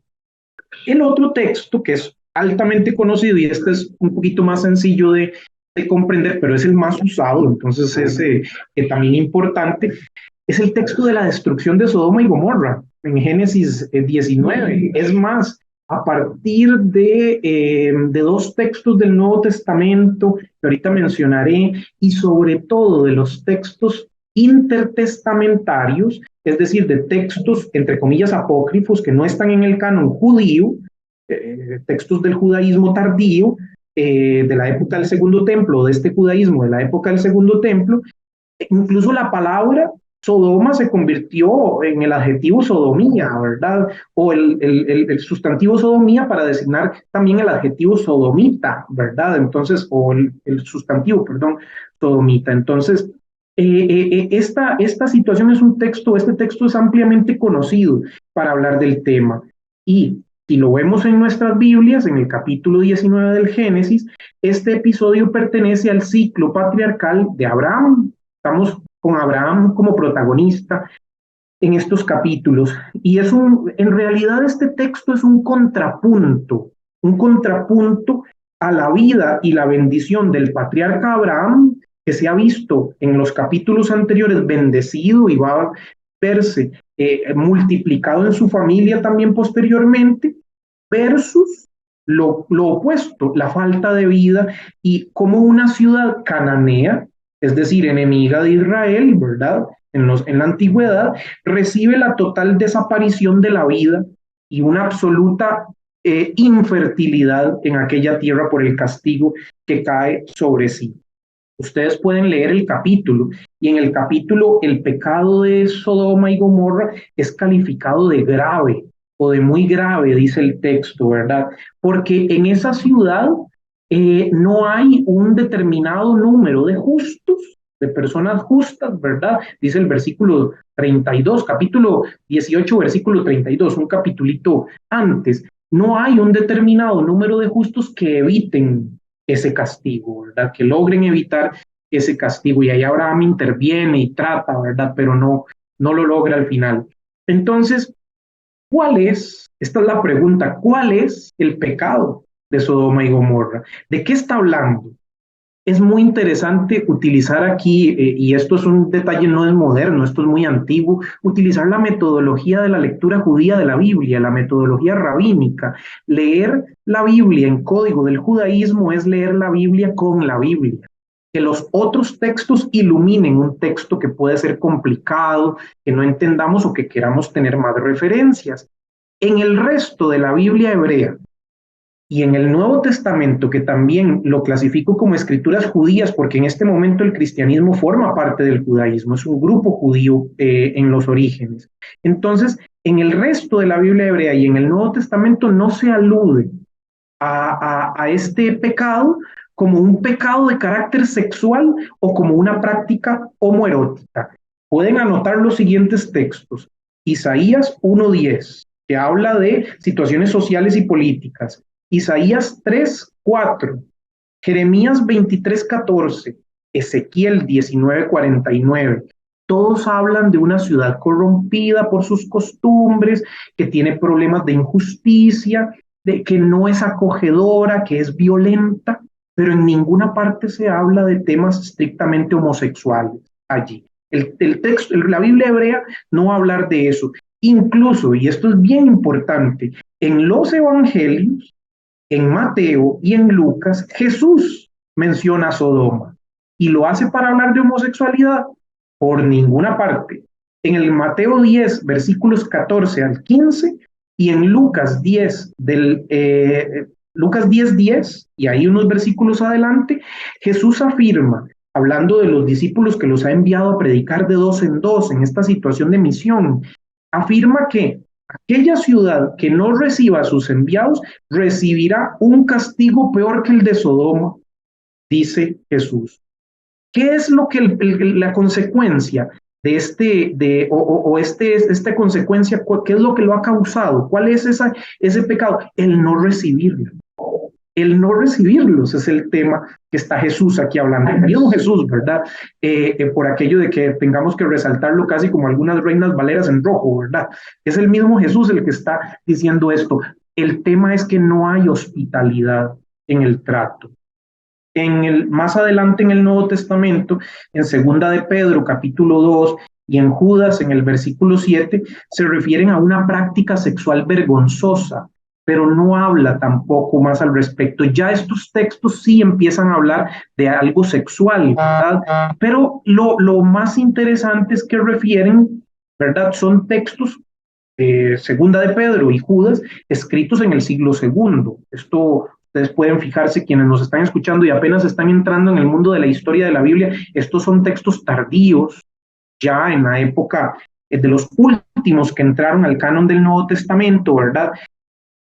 El otro texto que es altamente conocido y este es un poquito más sencillo de comprender, pero es el más usado, entonces es también importante, es el texto de la destrucción de Sodoma y Gomorra en Génesis 19. Es más, a partir de dos textos del Nuevo Testamento que ahorita mencionaré y sobre todo de los textos intertestamentarios, es decir, de textos, entre comillas, apócrifos que no están en el canon judío, textos del judaísmo tardío, de la época del Segundo Templo, de este judaísmo de la época del Segundo Templo, incluso la palabra Sodoma se convirtió en el adjetivo sodomía, ¿verdad? O el sustantivo sodomía para designar también el adjetivo sodomita, ¿verdad? Entonces, o el sustantivo, perdón, sodomita. Entonces, esta situación es este texto es ampliamente conocido para hablar del tema. Y si lo vemos en nuestras Biblias, en el capítulo 19 del Génesis, este episodio pertenece al ciclo patriarcal de Abraham. Estamos con Abraham como protagonista en estos capítulos. Y en realidad este texto es un contrapunto a la vida y la bendición del patriarca Abraham, que se ha visto en los capítulos anteriores bendecido y va a verse multiplicado en su familia también posteriormente, versus lo opuesto, la falta de vida y como una ciudad cananea, es decir, enemiga de Israel, ¿verdad? En la antigüedad, recibe la total desaparición de la vida y una absoluta infertilidad en aquella tierra por el castigo que cae sobre sí. Ustedes pueden leer el capítulo y en el capítulo el pecado de Sodoma y Gomorra es calificado de grave o de muy grave, dice el texto, ¿verdad? Porque en esa ciudad no hay un determinado número de justos, de personas justas, ¿verdad? Dice el versículo 32, capítulo 18, versículo 32, un capitulito antes. No hay un determinado número de justos que eviten ese castigo, ¿verdad? Que logren evitar ese castigo. Y ahí Abraham interviene y trata, ¿verdad? Pero no lo logra al final. Entonces, ¿cuál es? Esta es la pregunta, ¿cuál es el pecado de Sodoma y Gomorra. ¿De qué está hablando? Es muy interesante utilizar aquí, y esto es un detalle, no es moderno, esto es muy antiguo, utilizar la metodología de la lectura judía de la Biblia, la metodología rabínica. Leer la Biblia en código del judaísmo es leer la Biblia con la Biblia. Que los otros textos iluminen un texto que puede ser complicado, que no entendamos o que queramos tener más referencias. En el resto de la Biblia hebrea, y en el Nuevo Testamento, que también lo clasifico como escrituras judías, porque en este momento el cristianismo forma parte del judaísmo, es un grupo judío en los orígenes. Entonces, en el resto de la Biblia hebrea y en el Nuevo Testamento no se alude a este pecado como un pecado de carácter sexual o como una práctica homoerótica. Pueden anotar los siguientes textos. Isaías 1:10, que habla de situaciones sociales y políticas. Isaías 3:4, Jeremías 23:14, Ezequiel 19:49. Todos hablan de una ciudad corrompida por sus costumbres, que tiene problemas de injusticia, de que no es acogedora, que es violenta, pero en ninguna parte se habla de temas estrictamente homosexuales allí. El texto, la Biblia hebrea no va a hablar de eso. Incluso, y esto es bien importante, en los evangelios, en Mateo y en Lucas, Jesús menciona Sodoma y lo hace para hablar de homosexualidad por ninguna parte. En el Mateo 10, versículos 14 al 15 y en Lucas 10, Lucas 10:10, y ahí unos versículos adelante, Jesús afirma, hablando de los discípulos que los ha enviado a predicar de dos en dos en esta situación de misión, afirma que aquella ciudad que no reciba a sus enviados recibirá un castigo peor que el de Sodoma, dice Jesús. ¿Qué es lo que la consecuencia de esta consecuencia, qué es lo que lo ha causado? ¿Cuál es ese pecado? El no recibirlo. El no recibirlos es el tema que está Jesús aquí hablando. El mismo Jesús, ¿verdad? Por aquello de que tengamos que resaltarlo casi como algunas reinas valeras en rojo, ¿verdad? Es el mismo Jesús el que está diciendo esto. El tema es que no hay hospitalidad en el trato. Más adelante en el Nuevo Testamento, en Segunda de Pedro, capítulo 2, y en Judas, en el versículo 7, se refieren a una práctica sexual vergonzosa, pero no habla tampoco más al respecto. Ya estos textos sí empiezan a hablar de algo sexual, ¿verdad? Pero lo más interesante es que refieren, ¿verdad? Son textos, Segunda de Pedro y Judas, escritos en el siglo segundo. Esto ustedes pueden fijarse, quienes nos están escuchando y apenas están entrando en el mundo de la historia de la Biblia, estos son textos tardíos, ya en la época de los últimos que entraron al canon del Nuevo Testamento, ¿verdad?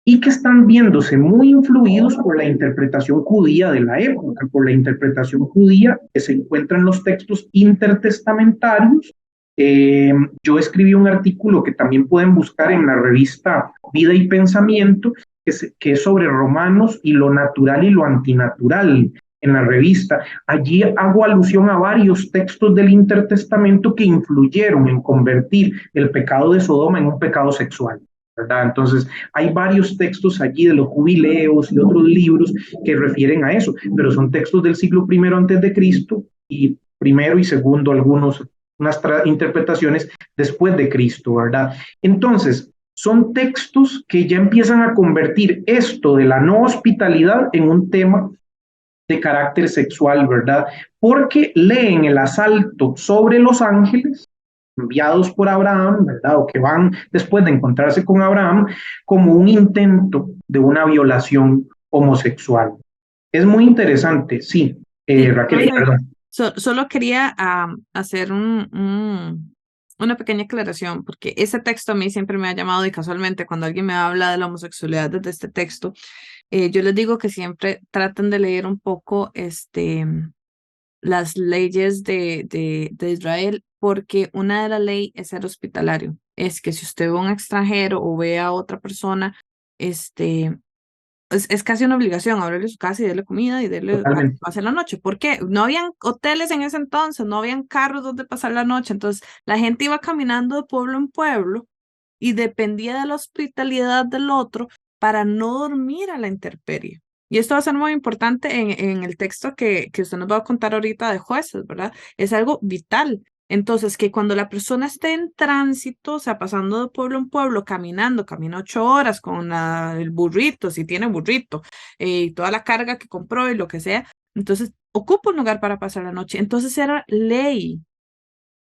Y que están viéndose muy influidos por la interpretación judía de la época, por la interpretación judía que se encuentra en los textos intertestamentarios. Yo escribí un artículo que también pueden buscar en la revista Vida y Pensamiento, que es sobre Romanos y lo natural y lo antinatural en la revista. Allí hago alusión a varios textos del intertestamento que influyeron en convertir el pecado de Sodoma en un pecado sexual, ¿verdad? Entonces, hay varios textos allí de los jubileos y otros libros que refieren a eso, pero son textos del siglo I antes de Cristo y primero y segundo algunos, unas interpretaciones después de Cristo, ¿verdad? Entonces, son textos que ya empiezan a convertir esto de la no hospitalidad en un tema de carácter sexual, ¿verdad? Porque leen el asalto sobre los ángeles enviados por Abraham, ¿verdad? O que van después de encontrarse con Abraham, como un intento de una violación homosexual. Es muy interesante, sí. Sí, Raquel, profe, perdón. solo quería hacer una pequeña aclaración, porque ese texto a mí siempre me ha llamado, y casualmente cuando alguien me habla de la homosexualidad desde este texto, yo les digo que siempre traten de leer un poco las leyes de Israel, porque una de las leyes es ser hospitalario. Es que si usted ve a un extranjero o ve a otra persona, es casi una obligación abrirle su casa y darle comida y darle para que Totalmente. pase la noche. ¿Por qué? No habían hoteles en ese entonces, no habían carros donde pasar la noche. Entonces, la gente iba caminando de pueblo en pueblo y dependía de la hospitalidad del otro para no dormir a la intemperie. Y esto va a ser muy importante en el texto que usted nos va a contar ahorita de Jueces, ¿verdad? Es algo vital. Entonces, que cuando la persona esté en tránsito, o sea, pasando de pueblo en pueblo, caminando, camina 8 horas con el burrito, si tiene burrito, y toda la carga que compró y lo que sea, entonces ocupa un lugar para pasar la noche. Entonces era ley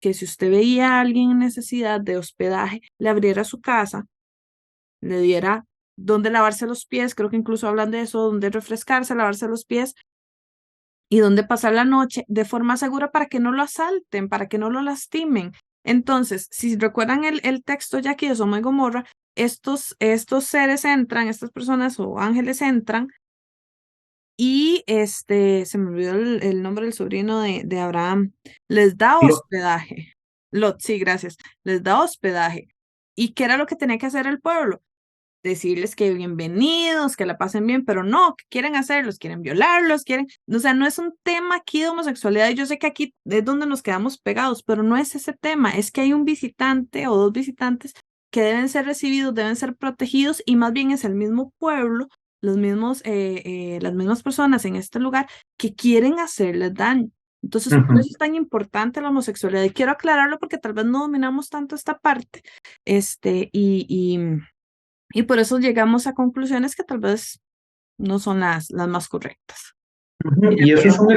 que si usted veía a alguien en necesidad de hospedaje, le abriera su casa, le diera dónde lavarse los pies, creo que incluso hablan de eso, dónde refrescarse, lavarse los pies y dónde pasar la noche de forma segura para que no lo asalten, para que no lo lastimen. Entonces, si recuerdan el texto ya aquí de Sodoma y Gomorra, estos seres entran, estas personas o ángeles entran y se me olvidó el nombre del sobrino de Abraham, les da hospedaje. Lot, sí, gracias, les da hospedaje. ¿Y qué era lo que tenía que hacer el pueblo? Decirles que bienvenidos, que la pasen bien, pero no, ¿qué quieren hacer? Los quieren violarlos, quieren, o sea, no es un tema aquí de homosexualidad, y yo sé que aquí es donde nos quedamos pegados, pero no es ese tema, es que hay un visitante o dos visitantes que deben ser recibidos, deben ser protegidos, y más bien es el mismo pueblo, las mismas personas en este lugar que quieren hacerles daño. Entonces, por eso es tan importante la homosexualidad, y quiero aclararlo porque tal vez no dominamos tanto esta parte, y por eso llegamos a conclusiones que tal vez no son las más correctas. Y eso es un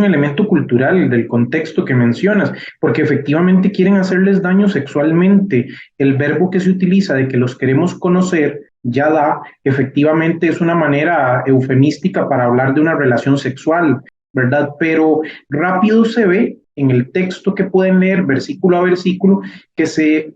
elemento cultural del contexto que mencionas, porque efectivamente quieren hacerles daño sexualmente. El verbo que se utiliza de que los queremos conocer, ya da, efectivamente es una manera eufemística para hablar de una relación sexual, ¿verdad? Pero rápido se ve en el texto que pueden leer versículo a versículo que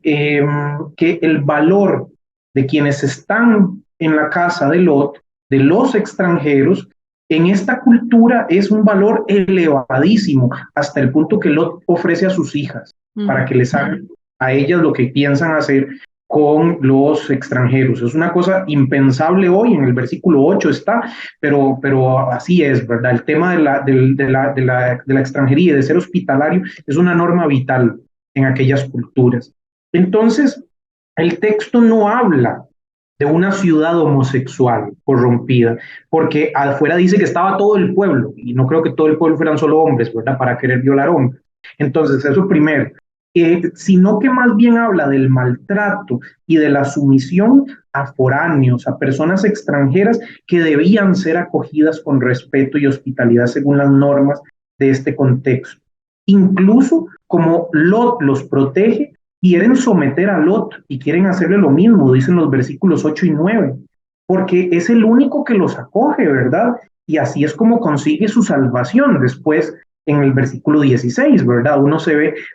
el valor de quienes están en la casa de Lot, de los extranjeros, en esta cultura es un valor elevadísimo, hasta el punto que Lot ofrece a sus hijas para que les hagan a ellas lo que piensan hacer con los extranjeros. Es una cosa impensable hoy, en el versículo 8 está, pero así es, ¿verdad? El tema de la extranjería y de ser hospitalario es una norma vital en aquellas culturas. Entonces, el texto no habla de una ciudad homosexual corrompida, porque afuera dice que estaba todo el pueblo, y no creo que todo el pueblo fueran solo hombres, ¿verdad? Para querer violar hombres. Entonces, eso primero. Sino que más bien habla del maltrato y de la sumisión a foráneos, a personas extranjeras que debían ser acogidas con respeto y hospitalidad según las normas de este contexto. Incluso como Lot los protege, quieren someter a Lot y quieren hacerle lo mismo, dicen los versículos 8 y 9, porque es el único que los acoge, ¿verdad? Y así es como consigue su salvación después en el versículo 16, ¿verdad? Uno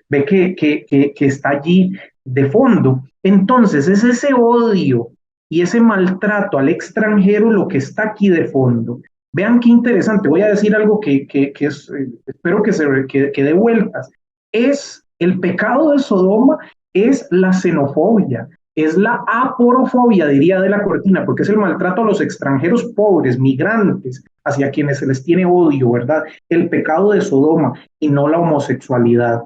ve que está allí de fondo. Entonces es ese odio y ese maltrato al extranjero lo que está aquí de fondo. Vean qué interesante, voy a decir algo que espero que dé vueltas. Es el pecado de Sodoma, es la xenofobia, es la aporofobia, diría de la Cortina, porque es el maltrato a los extranjeros pobres, migrantes, hacia quienes se les tiene odio, ¿verdad? El pecado de Sodoma y no la homosexualidad.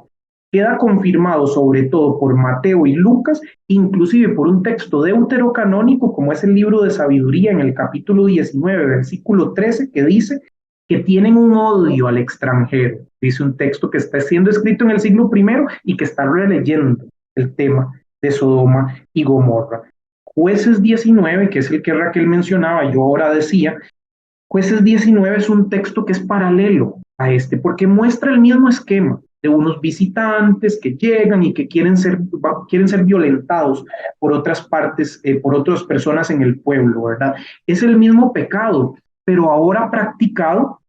Queda confirmado sobre todo por Mateo y Lucas, inclusive por un texto deuterocanónico como es el libro de Sabiduría en el capítulo 19, versículo 13, que dice que tienen un odio al extranjero. Dice un texto que está siendo escrito en el siglo I y que está releyendo el tema de Sodoma y Gomorra. Jueces 19, que es el que Raquel mencionaba, yo ahora decía, Jueces 19 es un texto que es paralelo a este, porque muestra el mismo esquema de unos visitantes que llegan y que quieren ser violentados por otras partes, por otras personas en el pueblo, ¿verdad? Es el mismo pecado, pero ahora practicado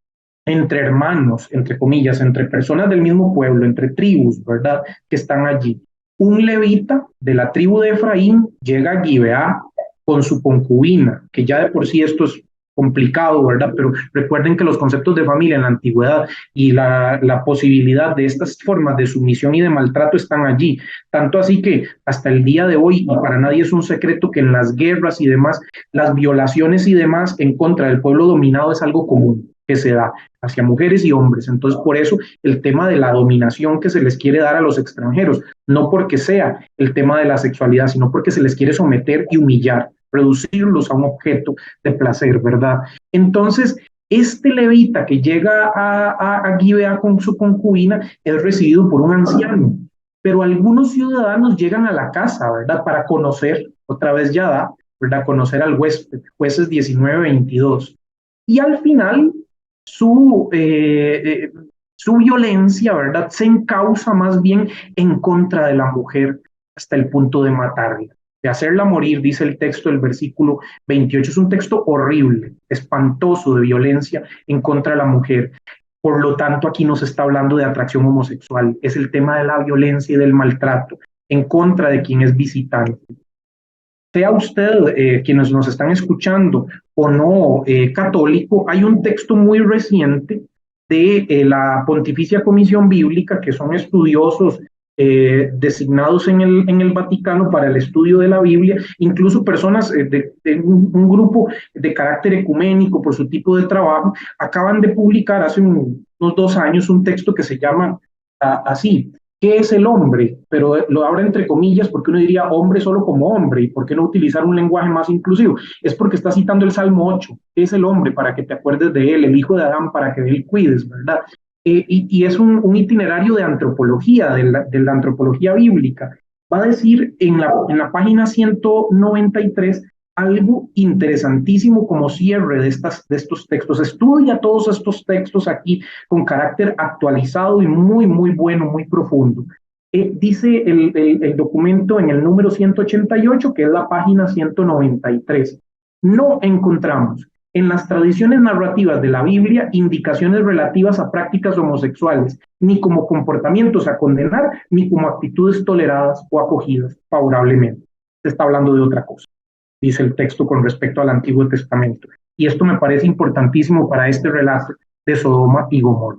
entre hermanos, entre comillas, entre personas del mismo pueblo, entre tribus, ¿verdad? Que están allí. Un levita de la tribu de Efraín llega a Gibeá con su concubina, que ya de por sí esto es complicado, ¿verdad? Pero recuerden que los conceptos de familia en la antigüedad y la posibilidad de estas formas de sumisión y de maltrato están allí. Tanto así que hasta el día de hoy, y para nadie es un secreto que en las guerras y demás, las violaciones y demás en contra del pueblo dominado es algo común que se da hacia mujeres y hombres. Entonces, por eso el tema de la dominación que se les quiere dar a los extranjeros, no porque sea el tema de la sexualidad, sino porque se les quiere someter y humillar, reducirlos a un objeto de placer, ¿verdad? Entonces, este levita que llega a Gibea con su concubina es recibido por un anciano, pero algunos ciudadanos llegan a la casa, ¿verdad? Para conocer, otra vez ya da, ¿verdad? Conocer al huésped, jueces 19-22. Y al final, su, su violencia, ¿verdad? Se encausa más bien en contra de la mujer hasta el punto de matarla, de hacerla morir, dice el texto del versículo 28. Es un texto horrible, espantoso de violencia en contra de la mujer. Por lo tanto, aquí no se está hablando de atracción homosexual, es el tema de la violencia y del maltrato en contra de quien es visitante. Sea usted, quienes nos están escuchando, o no católico, hay un texto muy reciente de la Pontificia Comisión Bíblica, que son estudiosos designados en el Vaticano para el estudio de la Biblia, incluso personas de un grupo de carácter ecuménico por su tipo de trabajo, acaban de publicar hace unos 2 años un texto que se llama así: ¿qué es el hombre? Pero lo abro entre comillas porque uno diría hombre solo como hombre, y por qué no utilizar un lenguaje más inclusivo. Es porque está citando el Salmo 8, ¿qué es el hombre? Para que te acuerdes de él, el hijo de Adán, para que de él cuides, ¿verdad? Y es un itinerario de antropología, de la antropología bíblica. Va a decir en la página 193 algo interesantísimo como cierre de estos textos. Estudia todos estos textos aquí con carácter actualizado y muy, muy bueno, muy profundo. Dice el documento en el número 188, que es la página 193. No encontramos en las tradiciones narrativas de la Biblia indicaciones relativas a prácticas homosexuales, ni como comportamientos a condenar, ni como actitudes toleradas o acogidas favorablemente. Se está hablando de otra cosa, dice el texto con respecto al Antiguo Testamento. Y esto me parece importantísimo para este relato de Sodoma y Gomorra.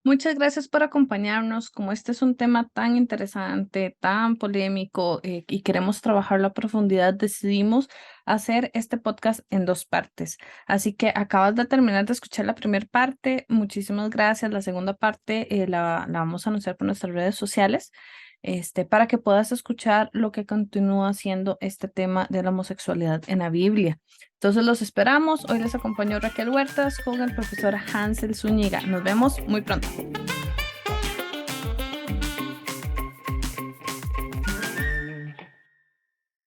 Muchas gracias por acompañarnos. Como este es un tema tan interesante, tan polémico, y queremos trabajarlo a profundidad, decidimos hacer este podcast en 2 partes. Así que acabas de terminar de escuchar la primera parte. Muchísimas gracias. La segunda parte la vamos a anunciar por nuestras redes sociales, para que puedas escuchar lo que continúa siendo este tema de la homosexualidad en la Biblia. Entonces los esperamos. Hoy les acompañó Raquel Huertas con el profesor Hansel Zúñiga. Nos vemos muy pronto.